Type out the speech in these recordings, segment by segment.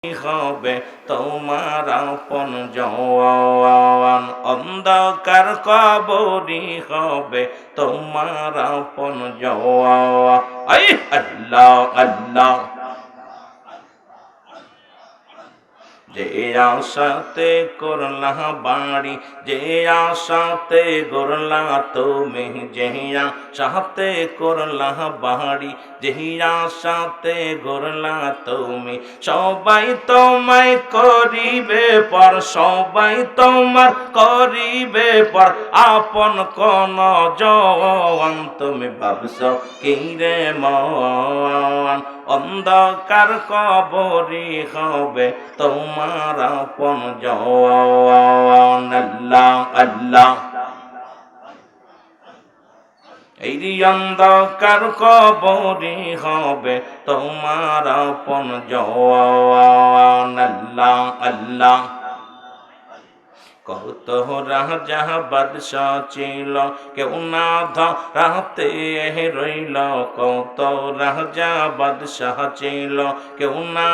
হবে তোমার আপন জওয়ান, অন্ধকার কবরি হবে তোমার আপন জওয়ান। আই আল্লাহ আল্লাহ, যে আশাতে করলা বাড়ি, যে আশাতে গড়লা তুমি, যে আশাতে করলা বাড়ি, যে আশাতে গড়লা তুমি, সবাই তোমায় করিবে পর, সবাই তোমার করিবে পর, আপন কোন জওয়ান তুমি ভাবছ কি রে মন, অন্ধকার কবরি হবে তোমার আপন জওয়ান। আল্লাহ আল্লাহ, এই অন্ধকার কবরি হবে তোমার আপন জওয়ান। আল্লাহ আল্লাহ, কত রাজা বাদশাহ ছিল কেউ না ধরাতে রইল, কত রাজা বাদশাহ ছিল কেউ না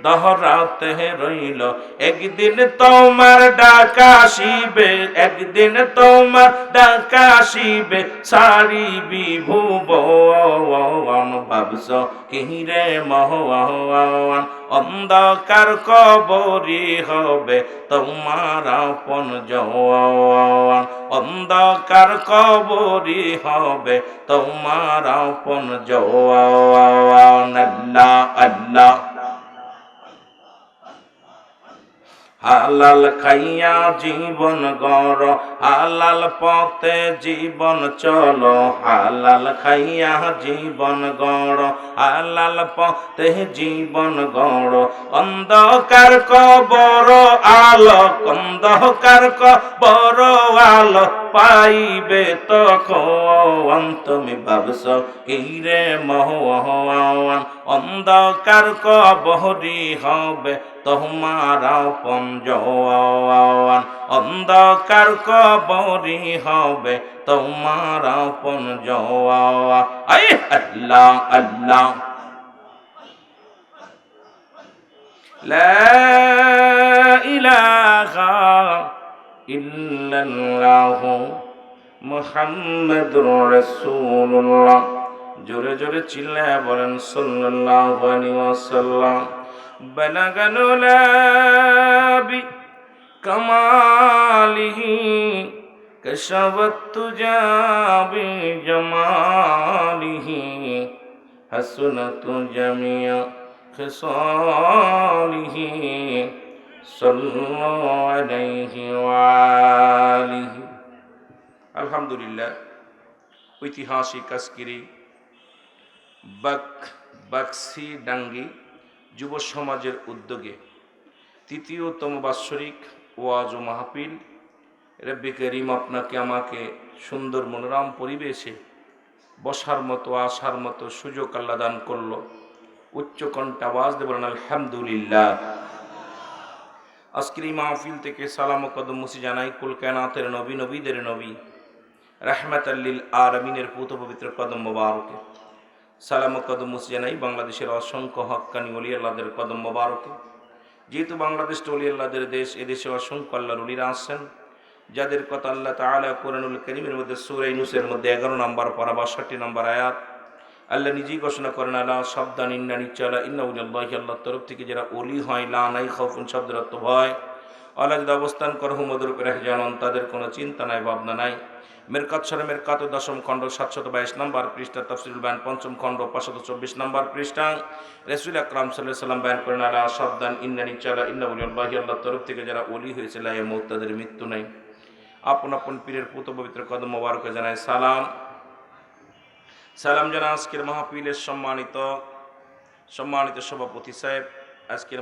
ধরাতে রইল, একদিন তোমার ডাকা আসিবে, একদিন তোমার ডাকা আসিবে, সারিবি ভুবন ভাবছ কি রে মহান, অন্ধকার কবরি হবে তোমার আপন জওয়ান, অন্ধকার কবরি হবে তোমার আপন জওয়ান। আল্লাহ আল্লাহ, হালাল খাইয়া জীবন গড়, হালাল পথে জীবন চলো, হালাল খাইয়া জীবন গড়, হালাল পথে জীবন গড়, অন্ধকার কবর আলো, অন্ধকার কবর আলো পাইবে তখন তুমি ভাবছ কি রে মহান, অন্ধকার কবরি হবে তোমার আপন জওয়ান, অন্ধকার কবরি হবে তোমার আপন জওয়ান। আই আল্লাহ আল্লাহ, লা ইলাহা ইল্লাল্লাহ মুহাম্মাদুর রাসূলুল্লাহ। জোরে জোরে চিল্লায়া বলেন সাল্লাল্লাহু আলাইহি ওয়াসাল্লাম। বালাগাল উলাবি কামালিহি, কাশাফাত তুজা বিজামালিহি, হাসনাত জামিয়া খিসালিহি, সাল্লাল্লাহু আলাইহি ওয়া আলিহি। আলহামদুলিল্লাহ, ঐতিহাসিক আজকের বাক্সিডাঙ্গি যুব সমাজের উদ্যোগে তৃতীয়তম বাৎসরিক ওয়াজ ও মাহফিল, রব্বে করিম আপনাকে আমাকে সুন্দর মনোরম পরিবেশে বসার মতো আসার মতো সুযোগ আল্লাহ দান করলো। উচ্চ কণ্ঠে আওয়াজ দিয়ে বলেন আলহামদুলিল্লাহ। আজকের এই মাহফিল থেকে সালাম ও কদম মুসি জানাই কুল কায়নাতের নবী, নবীদের নবী, রাহমাতাল লিল আলামিনের পুত পবিত্র কদম মোবারকে। সালাম ও কদম মুসি জানাই বাংলাদেশের অসংখ্য হক্কানি ওলি আল্লাহদের কদম মোবারকে। যেহেতু বাংলাদেশটা ওলি আল্লাহদের দেশ, এদেশে অসংখ্য আল্লাহর ওলিরা আছেন, যাদের কথা আল্লাহ তাআলা কোরআনুল কারীমের মধ্যে সূরা ইউনূসের মধ্যে 11 নম্বর পারা 62 নম্বর আয়াত আল্লাহ নিজেই ঘোষণা করেন, আলা সাবধান ইন্না নিশ্চয় ইন্না উলিল্লাহি, আল্লাহর তরফ থেকে যারা ওলি হয়, লা নাই খাউফুন শব্দের অর্থ ভয়, আল্লাহ যদি অবস্থান করে হুমদের উপরে জানান তাদের কোনো চিন্তা নাই ভাবনা নাই। মেরকাত সরে মেরকাত 10ম খণ্ড 722 নম্বর পৃষ্ঠা, তাফসীরুল বায়ান 5ম খণ্ড 524 নম্বর পৃষ্ঠা, রাসূল আকরাম সাল্লাল্লাহু আলাইহি ওয়াসাল্লাম বয়ান করেন, আলা সাবধান ইন্না নিশ্চয় ইন্না উলিল্লাহি, আল্লাহর তরফ থেকে যারা ওলি হয়েছে লা ইয়ামুত, তাদের মৃত্যু নাই। আপন আপন পীরের পুত পবিত্র কদম মোবারকে জানায় সালাম। সালাম জানা আজকের মাহফিলের সম্মানিত সভাপতি সাহেব, আজকের